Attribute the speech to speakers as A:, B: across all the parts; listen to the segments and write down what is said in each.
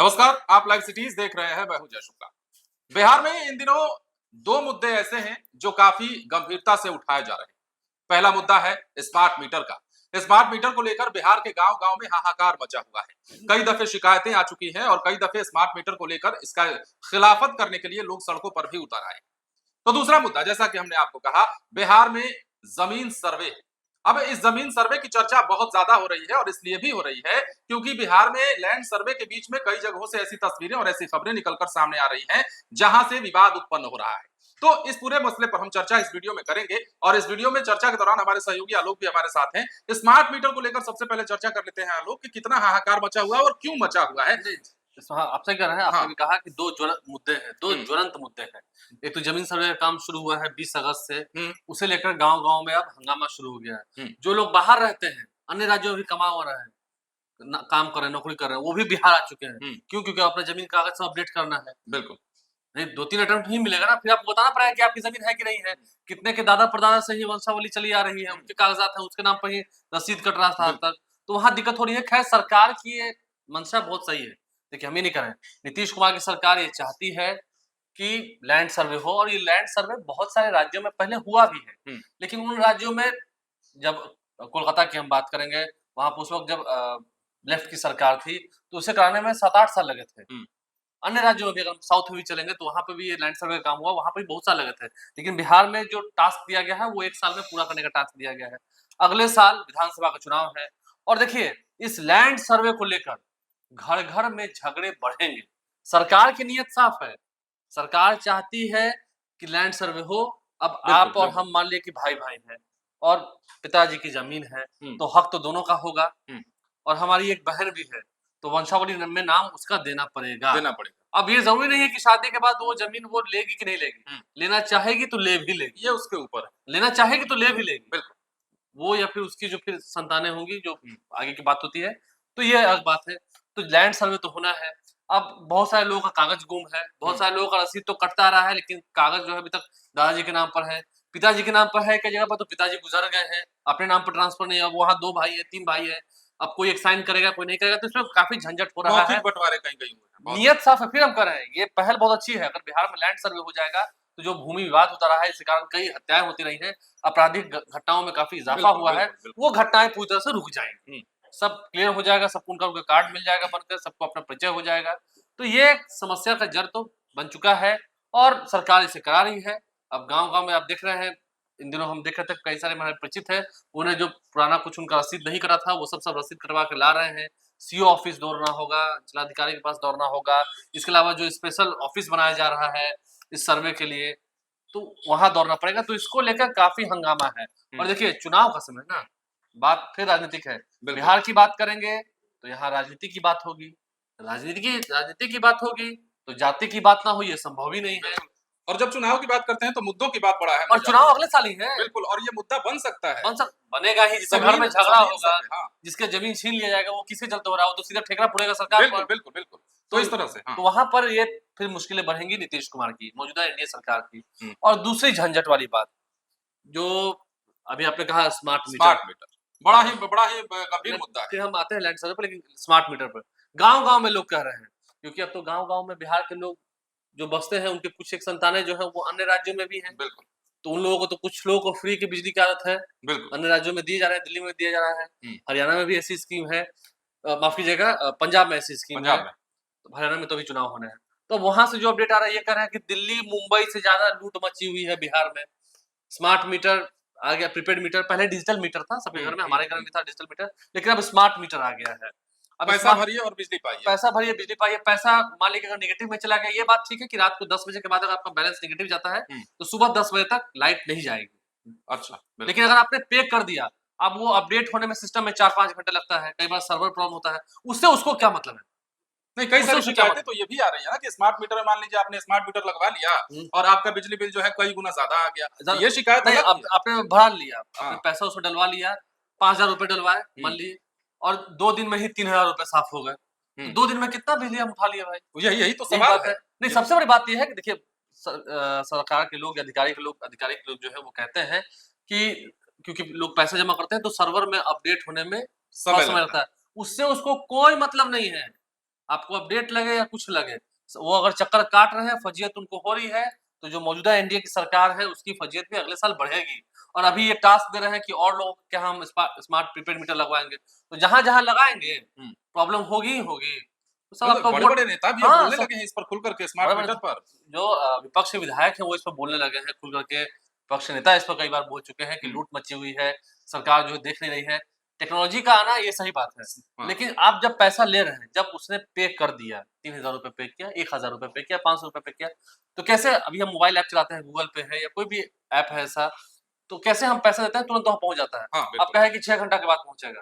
A: नमस्कार, आप live cities देख रहे हैं। मैं हूं जय शुक्ला। बिहार में इन दिनों दो मुद्दे ऐसे हैं जो काफी गंभीरता से उठाए जा रहे हैं। पहला मुद्दा है स्मार्ट मीटर का। स्मार्ट मीटर को लेकर बिहार के गांव गांव में हाहाकार मचा हुआ है। कई दफे शिकायतें आ चुकी हैं और कई दफे स्मार्ट मीटर को लेकर इसका खिलाफत करने के लिए लोग सड़कों पर भी उतर आए। तो दूसरा मुद्दा, जैसा कि हमने आपको कहा, बिहार में जमीन सर्वे है। अब इस जमीन सर्वे की चर्चा बहुत ज्यादा हो रही है और इसलिए भी हो रही है क्योंकि बिहार में लैंड सर्वे के बीच में कई जगहों से ऐसी तस्वीरें और ऐसी खबरें निकलकर सामने आ रही हैं जहां से विवाद उत्पन्न हो रहा है। तो इस पूरे मसले पर हम चर्चा इस वीडियो में करेंगे और इस वीडियो में चर्चा के दौरान हमारे सहयोगी आलोक भी हमारे साथ हैं। स्मार्ट मीटर को लेकर सबसे पहले चर्चा कर लेते हैं आलोक कि कितना हाहाकार मचा हुआ है और क्यों मचा हुआ है।
B: हाँ, आप सही कह रहे हैं। आपने
A: हाँ।
B: भी कहा कि दो ज्वलंत मुद्दे हैं, दो ज्वलंत मुद्दे हैं। एक तो जमीन सर्वे का काम शुरू हुआ है 20 अगस्त से, उसे लेकर गांव-गांव में अब हंगामा शुरू हो गया है। जो लोग बाहर रहते हैं, अन्य राज्यों में भी कमा हो रहे हैं, काम कर रहे हैं, नौकरी कर रहे हैं, वो भी बिहार आ चुके हैं। क्यों? क्योंकि अपना जमीन का कागज सब अपडेट करना है।
A: बिल्कुल।
B: नहीं, 2-3 अटेम्प्ट ही मिलेगा ना, फिर आपको बताना पड़ेगा कि आपकी जमीन है कि नहीं है। कितने के दादा परदादा से ही वंशावली चली आ रही है, उनके कागजात हैं, उसके नाम पर ही रसीद कट रहा था आज तक। तो वहाँ दिक्कत हो रही है। खैर, सरकार की ये मंशा बहुत सही है। देखिए, हम ये नहीं कह रहे हैं। नीतीश कुमार की सरकार ये चाहती है कि लैंड सर्वे हो, और ये लैंड सर्वे बहुत सारे राज्यों में पहले हुआ भी है। लेकिन उन राज्यों में, जब कोलकाता की हम बात करेंगे, वहाँ पे उस वक़्त जब लेफ्ट की सरकार थी, तो उसे कराने में 7-8 साल लगे थे। अन्य राज्यों में भी, अगर हम साउथ में भी चलेंगे, तो वहाँ पे भी ये लैंड सर्वे का काम हुआ, वहाँ पे भी बहुत साल लगे थे। लेकिन बिहार में जो टास्क दिया गया है, वो 1 साल में पूरा करने का टास्क दिया गया है। अगले साल विधानसभा का चुनाव है, और देखिए, इस लैंड सर्वे को लेकर घर-घर में झगड़े बढ़ेंगे। सरकार की नीयत साफ है। सरकार चाहती है कि लैंड सर्वे हो। अब आप और हम मान लिए कि भाई-भाई हैं, और पिताजी की ज़मीन है, तो हक तो दोनों का होगा। और हमारी एक बहन भी है, तो वंशावली में नाम उसका देना पड़ेगा। अब ये ज़रूरी नहीं है कि शादी के बाद वो ज़मीन वो लेगी कि नहीं लेगी। लेना चाहेगी तो ले भी लेगी, ये उसके ऊपर है। लेना चाहेगी तो ले भी लेगी। बिल्कुल। वो या फिर उसकी जो फिर संतानें होंगी, जो आगे की बात होती है, तो ये अलग बात है। तो लैंड सर्वे तो होना है। अब बहुत सारे लोगों का कागज गुम है, बहुत सारे लोगों का रसीद तो कटता रहा है, लेकिन कागज जो है अभी तक दादाजी के नाम पर है, पिताजी के नाम पर है। कई जगह पर तो पिताजी गुजर गए हैं, अपने नाम पर ट्रांसफर नहीं है। अब वहाँ 2 भाई है, 3 भाई है, अब कोई एक साइन करेगा, कोई नहीं करेगा, तो इसमें काफी झंझट हो रहा है।
A: बंटवारे कहीं हुए हैं।
B: नियत साफ है, फिर हम कर रहे हैं। ये पहल बहुत अच्छी है। अगर बिहार में लैंड सर्वे हो जाएगा, तो जो भूमि विवाद होता रहा है, इसके कारण कई हत्याएं होती रही हैं, आपराधिक घटनाओं में काफी इजाफा हुआ है, वो घटनाएं पूरी तरह से रुक जाएंगी। सब क्लियर हो जाएगा, सबको उनका कार्ड मिल जाएगा बनकर, सबको अपना परिचय हो जाएगा। तो ये समस्या का जड़ तो बन चुका है, और सरकार इसे करा रही है। अब गांव-गांव में आप देख रहे हैं, इन दिनों हम देख रहे थे, कई सारे हमारे परिचित है, उन्हें जो पुराना कुछ उनका रसीद नहीं करा था, वो सब रसीद करवा के ला रहे हैं। सीओ ऑफिस दौड़ना होगा, जिलाधिकारी के पास दौड़ना होगा। इसके अलावा जो स्पेशल ऑफिस बनाया जा रहा है इस सर्वे के लिए, तो वहां दौड़ना पड़ेगा। तो इसको लेकर काफी हंगामा है। और देखिए, चुनाव का समय ना, बात फिर राजनीतिक है। बिहार की बात करेंगे तो यहाँ राजनीति की बात होगी, राजनीति की बात होगी तो जाति की बात ना हो, ये संभव ही नहीं है।
A: और जब चुनाव की बात करते हैं तो मुद्दों की बात बड़ा है,
B: और चुनाव अगले साल ही है।
A: बिल्कुल। और ये मुद्दा बन सकता है,
B: बनेगा ही। जिसके घर में झगड़ा होगा, जिसके जमीन छीन लिया जाएगा, वो किसके चलते हो रहा हो, तो सीधा ठेकरा पड़ेगा सरकार पर।
A: बिल्कुल। तो इस तरह से
B: तो वहां पर ये फिर मुश्किलें बढ़ेंगी नीतीश कुमार की, मौजूदा एनडीए सरकार की। और दूसरी झंझट वाली बात, जो अभी आपने कहा, स्मार्ट मीटर,
A: बड़ा ही गंभीर मुद्दा है।
B: फिर हम आते हैं लैंड सर्वे पर, लेकिन स्मार्ट मीटर पर गांव-गांव में लोग कह रहे हैं, क्योंकि अब तो गांव-गांव में बिहार के लोग जो बसते हैं, उनके कुछ एक संतानें जो है वो अन्य राज्यों में भी हैं।
A: बिल्कुल।
B: तो उन लोगों को, तो कुछ लोगों को फ्री की बिजली की आदत है, अन्य राज्यों में दिए जा रहे हैं, दिल्ली में दिया जा रहा है, हरियाणा में भी ऐसी स्कीम है, माफ कीजिएगा, पंजाब में ऐसी स्कीम है, तो हरियाणा में तो भी चुनाव होने हैं। तो वहां से जो अपडेट आ रहा है, ये कह रहे हैं कि दिल्ली मुंबई से ज्यादा लूट मची हुई है बिहार में। स्मार्ट मीटर आ गया, प्रीपेड मीटर, पहले डिजिटल मीटर था सबके घर में, हमारे घर में भी था डिजिटल मीटर, लेकिन अब स्मार्ट मीटर आ गया है। अब
A: पैसा भरिए और बिजली पाइए,
B: पैसा भरिए, बिजली पाइए। पैसा मान लीजिए अगर नेगेटिव में चला गया, ये बात ठीक है कि रात को 10 बजे के बाद अगर आपका बैलेंस नेगेटिव जाता है, तो सुबह 10 बजे तक लाइट नहीं जाएगी।
A: अच्छा।
B: लेकिन अगर आपने पे कर दिया, अब वो अपडेट होने में सिस्टम में 4-5 घंटे लगता है, कई बार सर्वर प्रॉब्लम होता है, उससे उसको क्या मतलब है?
A: नहीं, कई सारी शिकायतें तो ये भी आ रही है ना कि स्मार्ट मीटर में, मान लीजिए आपने स्मार्ट मीटर लगवा लिया और आपका बिजली बिल जो है कई गुना ज्यादा आ गया, ये शिकायत
B: नहीं। आपने भरा लिया, आपने पैसा उसमें डलवा लिया, 5000 रुपए डलवाए मान लीजिए, और 2 दिन में ही 3000 रुपए साफ हो गए। तो 2 दिन में कितना बिजली हम उठा लिया भाई?
A: यही तो सवाल है।
B: नहीं, सबसे बड़ी बात ये है कि देखिए, सरकार के लोग, अधिकारी के लोग जो है वो कहते हैं कि क्योंकि लोग पैसे जमा करते हैं, तो सर्वर में अपडेट होने में समय लगता है, उससे उसको कोई मतलब नहीं है। आपको अपडेट लगे या कुछ लगे, वो अगर चक्कर काट रहे हैं, फजीयत उनको हो रही है, तो जो मौजूदा एनडीए की सरकार है उसकी फजीयत भी अगले साल बढ़ेगी। और अभी ये टास्क दे रहे हैं कि और लोगों को क्या हम स्मार्ट प्रीपेड मीटर लगवाएंगे, तो जहां जहां लगाएंगे प्रॉब्लम होगी ही होगी। तो सब आपका
A: बड़े
B: वोट,
A: बड़े नेता भी अब
B: हाँ
A: बोलने
B: सब
A: लगे हैं इस पर खुल करके, स्मार्ट
B: बड़े-बड़े
A: मीटर पर।
B: जो विपक्ष के विधायक हैं वो इस पर बोलने लगे हैं खुल करके, विपक्ष के नेता इस पर कई बार बोल चुके हैं कि लूट मची हुई है, सरकार जो है देख नहीं रही है। टेक्नोलॉजी का आना ये सही बात है,
A: हाँ,
B: लेकिन आप जब पैसा ले रहे हैं, जब उसने पे कर दिया, 3000 रुपए पे किया, 1000 रुपए पे किया, 500 रुपए पे किया, तो कैसे अभी हम मोबाइल ऐप चलाते हैं, गूगल पे है या कोई भी ऐप है ऐसा, तो कैसे हम पैसा देते हैं तुरंत वहाँ पहुँच जाता है।
A: हाँ,
B: आप
A: बिल्कुल।
B: कहें कि 6 घंटा के बाद पहुँचेगा,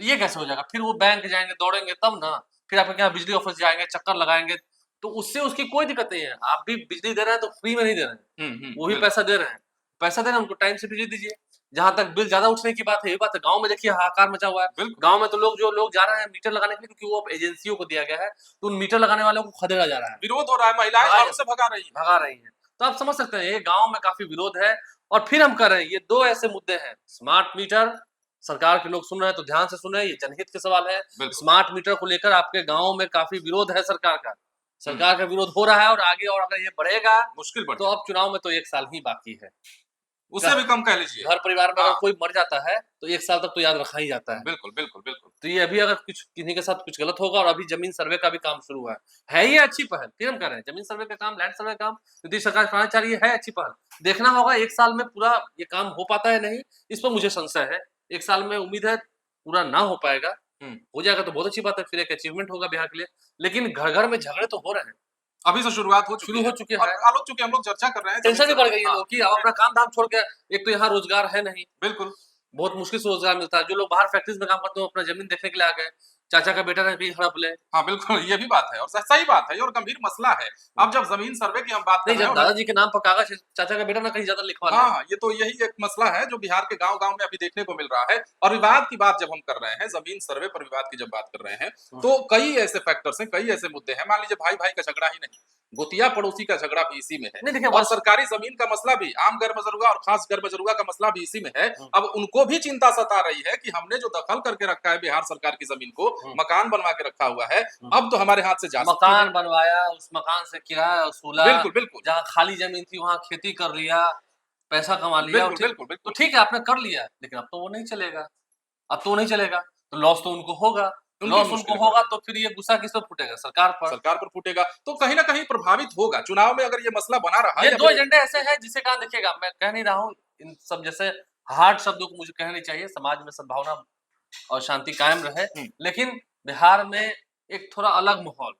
B: तो ये कैसे हो जाएगा? फिर वो बैंक जाएँगे, दौड़ेंगे तब ना, फिर आपके यहाँ बिजली ऑफिस जाएँगे, चक्कर लगाएँगे, तो उससे उसकी कोई दिक्कत नहीं है। आप भी बिजली दे रहे हैं तो फ्री में नहीं दे रहे हैं, वो भी
A: बिल्कुल।
B: पैसा दे रहे हैं। पैसा दे रहे हैं उनको टाइम से बिजली दीजिए। जहाँ तक बिल ज़्यादा उठने की बात है, ये बात है, गाँव में देखिए हाहाकार मचा हुआ है।
A: बिल्कुल।
B: गाँव में तो लोग जा रहे हैं मीटर लगाने के लिए, क्योंकि वो अब एजेंसियों को दिया गया है, तो उन मीटर लगाने वालों को खदेड़ा जा रहा है,
A: विरोध हो रहा है, महिलाएं
B: भगा
A: घरों से भगा रही हैं।
B: भगा रही हैं। तो आप समझ सकते हैं ये गाँव में काफ़ी विरोध है। और फिर हम कह रहे हैं ये 2 ऐसे मुद्दे हैं, स्मार्ट मीटर, सरकार के लोग सुन रहे हैं तो ध्यान से सुने, ये जनहित के सवाल है।
A: बिल्कुल।
B: स्मार्ट मीटर को लेकर आपके गाँव में काफ़ी विरोध है सरकार का। सरकार का विरोध हो रहा है और आगे और अगर ये बढ़ेगा,
A: मुश्किल बढ़
B: तो
A: जाएगा।
B: अब चुनाव में तो 1 साल ही बाकी है।
A: उससे भी कम कह लीजिए।
B: घर परिवार में अगर
A: हाँ।
B: कोई मर जाता है, तो 1 साल तक तो याद रखा ही जाता है।
A: बिल्कुल, बिल्कुल, बिल्कुल।
B: तो ये अभी अगर कुछ किन्हीं के साथ कुछ गलत होगा और अभी जमीन सर्वे का भी काम शुरू हुआ है ये अच्छी पहल, फिर हम कह रहे हैं जमीन सर्वे का काम, लैंड सर्वे का काम नीतीश सरकार कराना चाह रही है अच्छी पहल। देखना होगा 1 साल में पूरा ये काम हो पाता है नहीं, इस पर मुझे संशय है। 1 साल में उम्मीद है पूरा ना हो पाएगा, हो जाएगा तो बहुत अच्छी बात है, फिर एक अचीवमेंट होगा बिहार के लिए। लेकिन घर-घर में झगड़े तो हो रहे हैं,
A: अभी से शुरुआत हो चुकी
B: शुरू हो
A: है।
B: चुके
A: और
B: हैं।
A: आलोक, चूंकि हम लोग चर्चा कर रहे हैं
B: टेंशन भी
A: जमीन
B: बढ़ गई है
A: हाँ,
B: लोगों की, अब अपना काम-धाम छोड़ के, एक तो यहाँ रोजगार है नहीं,
A: बिल्कुल।
B: बहुत मुश्किल से रोजगार मिलता है। जो लोग बाहर फैक्ट्रीज में काम करते हैं, वो अपना जमीन देखने के लिए आ गए। चाचा का बेटा ना कहीं हड़प ले।
A: हाँ, बिल्कुल, ये भी बात है और सही बात है, ये और गंभीर मसला है। अब जब जमीन सर्वे की हम बात कर
B: नहीं,
A: रहे हैं
B: जब
A: और
B: दादाजी के नाम पर कागज है, चाचा का बेटा ना कहीं ज्यादा लिखवा ले।
A: हाँ, हाँ, ये तो यही एक मसला है जो बिहार के गाँव-गाँव में अभी देखने को मिल रहा है। और विवाद की बात जब हम कर रहे हैं, जमीन सर्वे पर विवाद की जब बात कर रहे हैं, तो कई ऐसे फैक्टर्स हैं, कई ऐसे मुद्दे हैं। मान लीजिए भाई-भाई का झगड़ा ही नहीं, गोतिया पड़ोसी का झगड़ा भी इसी में है।
B: नहीं देखिए
A: और सरकारी जमीन का मसला भी, आम गैर मजरूआ और खास गैर मजरूआ का मसला भी इसी में है। अब उनको भी चिंता सता रही है कि हमने जो दखल करके रखा है बिहार सरकार की जमीन को, मकान बनवा के रखा हुआ है, अब तो हमारे हाथ से जा सकती है।
B: मकान बनवाया, उस मकान से किराया वसूला,
A: बिल्कुल, बिल्कुल।
B: जहाँ खाली जमीन थी वहाँ खेती कर लिया, पैसा कमा लिया।
A: बिल्कुल, बिल्कुल,
B: तो
A: बिल्कुल।
B: ठीक है आपने कर लिया, लेकिन अब तो वो नहीं चलेगा। अब तो वो नहीं चलेगा, तो लॉस तो उनको होगा।
A: उनकी
B: लॉस उनको
A: मुश्किलें
B: होगा तो फिर ये गुस्सा किस पर फूटेगा?
A: सरकार पर फूटेगा, तो कहीं न कहीं प्रभावित होगा। चुनाव में अगर ये मसला बना रहा
B: ये
A: या
B: 2
A: फिर
B: एजेंडे ऐसे हैं जिसे कहाँ देखिएगा, मैं कह नहीं रहा हूँ इन सब जैसे हार्ड शब्दों को मुझे कहने चाहिए, समाज में सद्भावना और शांति कायम रहे। लेकिन बिहार में एक थोड़ा अलग माहौल,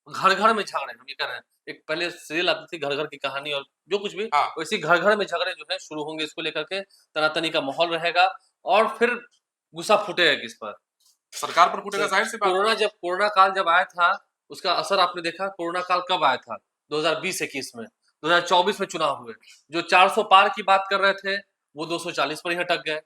B: घर-घर में झगड़े हम ये कह रहे हैं। एक पहले सीरियल आती थी घर-घर की कहानी और जो कुछ भी,
A: हाँ,
B: वैसे घर-घर में झगड़े जो है शुरू होंगे इसको लेकर के, तनातनी का माहौल रहेगा और फिर गुस्सा फूटेगा किस पर?
A: सरकार पर फूटेगा, ज़ाहिर-सी बात है।
B: कोरोना काल जब आया था, उसका असर आपने देखा। कोरोना काल कब आया था? 2020-21 में। 2024 में चुनाव हुए। जो 400 पार की बात कर रहे थे, वो 240 पर ही अटक गए।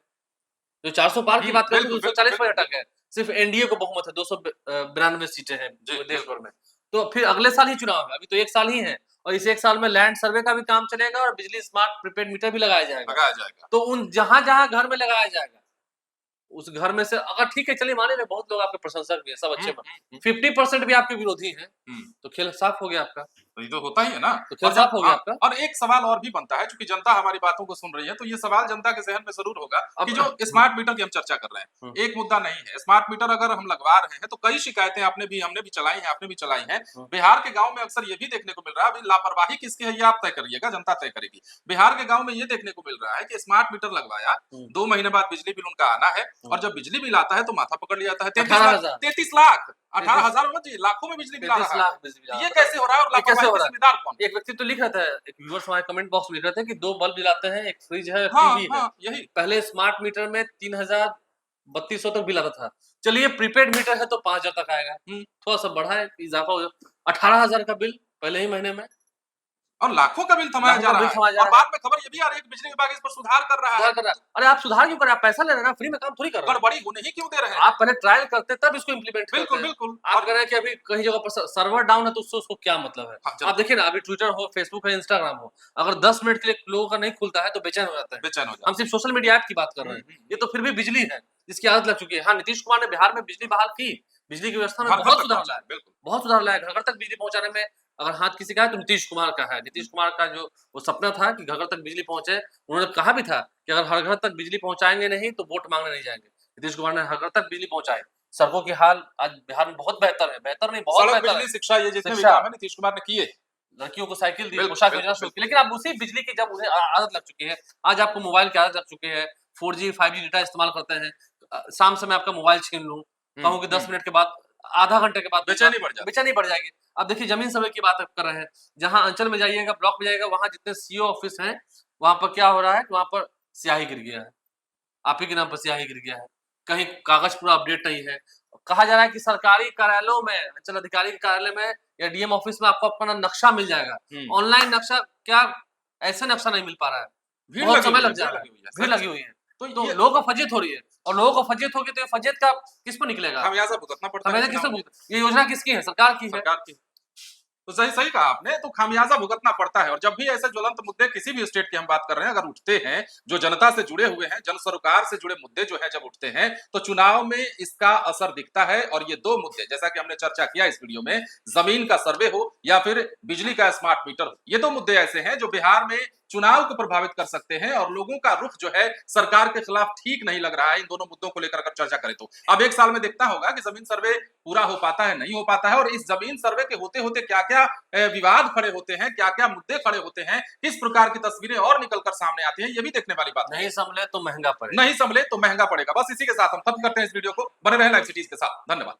B: जो 400 पार की बात कर रहे थे,
A: बिल्कुल,
B: 240 पर
A: बिल्कुल,
B: अटक गए। सिर्फ एनडीए को बहुमत है, 292 सीटें हैं
A: जी,
B: देश भर में। तो फिर अगले साल ही चुनाव है, अभी तो 1 साल ही है और इस 1 साल में लैंड सर्वे का भी काम चलेगा और बिजली स्मार्ट प्रीपेड मीटर भी लगाया जाएगा।
A: लगाया जाएगा।
B: तो उन जहाँ-जहाँ घर में लगाया जाएगा, उस घर में से अगर ठीक है चलिए माने ना, बहुत लोग आपके प्रशंसक भी हैं, सब अच्छे 50% भी आपके विरोधी हैं, तो खेल साफ हो गया आपका।
A: तो ये तो होता ही है ना।
B: तो खेल साफ हो गया आपका।
A: और एक सवाल और भी बनता है, चूंकि जनता हमारी बातों को सुन रही है, तो ये सवाल जनता के जहन में जरूर होगा कि जो स्मार्ट मीटर की हम चर्चा कर रहे हैं, एक मुद्दा नहीं है। स्मार्ट मीटर अगर हम लगवा रहे हैं तो कई शिकायतें हमने भी चलाई हैं, आपने भी चलाई हैं। बिहार के गांव में अक्सर ये भी देखने को मिल रहा है, अभी लापरवाही किसकी है ये आप तय करिएगा, जनता तय करेगी। बिहार के गांव में ये देखने को मिल रहा है कि स्मार्ट मीटर लगवाया, 2 महीने बाद बिजली बिल उनका आना है और जब बिजली बिल आता है तो माथा पकड़ लिया जाता है। 33 लाख 18,000 लाखों में बिजली बिल आ रहा है। ये कैसे हो रहा है और लापरवाही के जिम्मेदार कौन?
B: एक व्यक्ति तो लिख रहा था, एक व्यूअर्स हमारे कमेंट बॉक्स में लिख रहे थे कि 2 बल्ब जलाते हैं, एक फ्रिज है,
A: हाँ,
B: टीवी है।
A: हाँ, यही।
B: पहले स्मार्ट मीटर में 3,3200 तक बिल आता था। चलिए प्रीपेड मीटर है तो 5,000 तक आएगा। थोड़ा सा बढ़ा है, इजाफा हो जाए। 18,000 का बिल पहले ही महीने में
A: और लाखों का बिल थमाया जा रहा है। और बाद में खबर ये भी आ रही है कि बिजली विभाग इस पर सुधार कर रहा है।
B: अरे आप सुधार क्यों कर रहे हैं? आप पैसा ले रहे हैं ना, फ्री में काम थोड़ी कर रहे हैं।
A: गड़बड़ी होने ही क्यों दे रहे हैं?
B: आप पहले ट्रायल करते तब इसको इंप्लीमेंट करते।
A: बिल्कुल, बिल्कुल।
B: आप कह रहे हैं कि अभी कहीं जगह पर सर्वर डाउन है तो उसको क्या मतलब है? आप देखिए ना, अभी ट्विटर हो, फेसबुक है, इंस्टाग्राम हो, अगर 10 मिनट के लिए लोगों का नहीं खुलता है तो बेचैन हो जाता है।
A: बेचैन हो जाता है।
B: हम सिर्फ सोशल मीडिया ऐप की बात कर रहे हैं। ये तो फिर भी बिजली है जिसकी आदत लग चुकी है। हाँ, नीतीश कुमार ने बिहार में बिजली बहाल की, बिजली की व्यवस्था में
A: घर घर
B: बहुत
A: तक
B: सुधार
A: पहुंचा
B: लाया,
A: है, बिल्कुल।
B: बहुत सुधार लाया। घर घर तक बिजली पहुंचाने में अगर हाथ किसी का है तो नीतीश कुमार का है। नीतीश कुमार का जो वो सपना था कि घर घर तक बिजली पहुंचे, उन्होंने कहा भी था कि अगर हर घर तक बिजली पहुंचाएंगे नहीं तो वोट मांगने नहीं जाएंगे। नीतीश कुमार ने हर घर तक बिजली पहुंचाई। सड़कों की हाल आज बिहार में बहुत बेहतर है, बेहतर नहीं बहुत
A: सड़क,
B: बेहतर है।
A: बिजली, शिक्षा, ये जितने भी
B: शिक्षा,
A: काम है नीतीश कुमार ने किए।
B: लड़कियों को साइकिल दी,
A: बिल्कुल,
B: पोशाक योजना
A: बिल्कुल,
B: शुरू की।
A: बिल्कुल।
B: लेकिन अब उसी बिजली की जब उन्हें आदत लग चुकी है, आज आपको मोबाइल की आदत लग चुकी है, 4G 5G डेटा इस्तेमाल करते हैं, शाम से मैं आपका मोबाइल छीन लूं, कहूं कि 10 मिनट के बाद, आधा घंटे के बाद दूंगा,
A: बेचैनी बढ़ जाती
B: बेचैनी बढ़ जाएगी। अब देखिए जमीन सर्वे की बात कर रहे हैं, जहां अंचल में जाइएगा, ब्लॉक में जाइएगा, वहां जितने सीओ ऑफिस हैं, वहां पर क्या हो रहा है, वहां पर स्याही गिर गया है, आप ही के नाम पर स्याही गिर गया है, कहीं कागज पूरा अपडेट नहीं है। कहा जा रहा है कि सरकारी कार्यालयों में, अंचल अधिकारी के कार्यालय में या डीएम ऑफिस में आपको अपना नक्शा मिल जाएगा, ऑनलाइन नक्शा क्या, ऐसे नक्शा नहीं मिल पा रहा है,
A: भीड़
B: बहुत
A: लगी
B: समय
A: हुई है,
B: लग जा
A: भीड़
B: रहा
A: लगी हुई है,
B: है, भीड़
A: सच।
B: लगी हुई है।
A: तो
B: तो
A: ये
B: लोगों को फजीयत हो रही है, और लोगों को फजीयत होगी तो ये फजीयत का किस पर निकलेगा?
A: खामियाजा भुगतना पड़ता है
B: हमें किससे
A: चुनाव में,
B: ये योजना किसकी है? सरकार की है।
A: सरकार की। तो सही सही कहा आपने, तो खामियाजा भुगतना पड़ता है। और जब भी ऐसे ज्वलंत मुद्दे किसी भी स्टेट की हम बात कर रहे हैं अगर उठते हैं, जो जनता से जुड़े हुए हैं, जन सरोकार से जुड़े मुद्दे जो है जब उठते हैं, तो चुनाव में इसका असर दिखता है। और ये दो मुद्दे, जैसा कि हमने चर्चा किया इस वीडियो में, जमीन का सर्वे हो या फिर बिजली का स्मार्ट मीटर हो, ये दो मुद्दे ऐसे हैं जो बिहार में चुनाव को प्रभावित कर सकते हैं। और लोगों का रुख जो है सरकार के खिलाफ ठीक नहीं लग रहा है इन दोनों मुद्दों को लेकर अगर चर्चा करें तो। अब एक साल में देखता होगा कि जमीन सर्वे पूरा हो पाता है, नहीं हो पाता है, और इस जमीन सर्वे के होते होते क्या क्या विवाद खड़े होते हैं, क्या क्या मुद्दे खड़े होते हैं, किस प्रकार की तस्वीरें और निकलकर सामने आती हैं, ये भी देखने वाली बात है।
B: नहीं संभले तो महंगा पड़ेगा।
A: नहीं संभले तो महंगा पड़ेगा। बस इसी के साथ हम खत्म करते हैं इस वीडियो को। बने रहें लाइव सिटीज के साथ। धन्यवाद।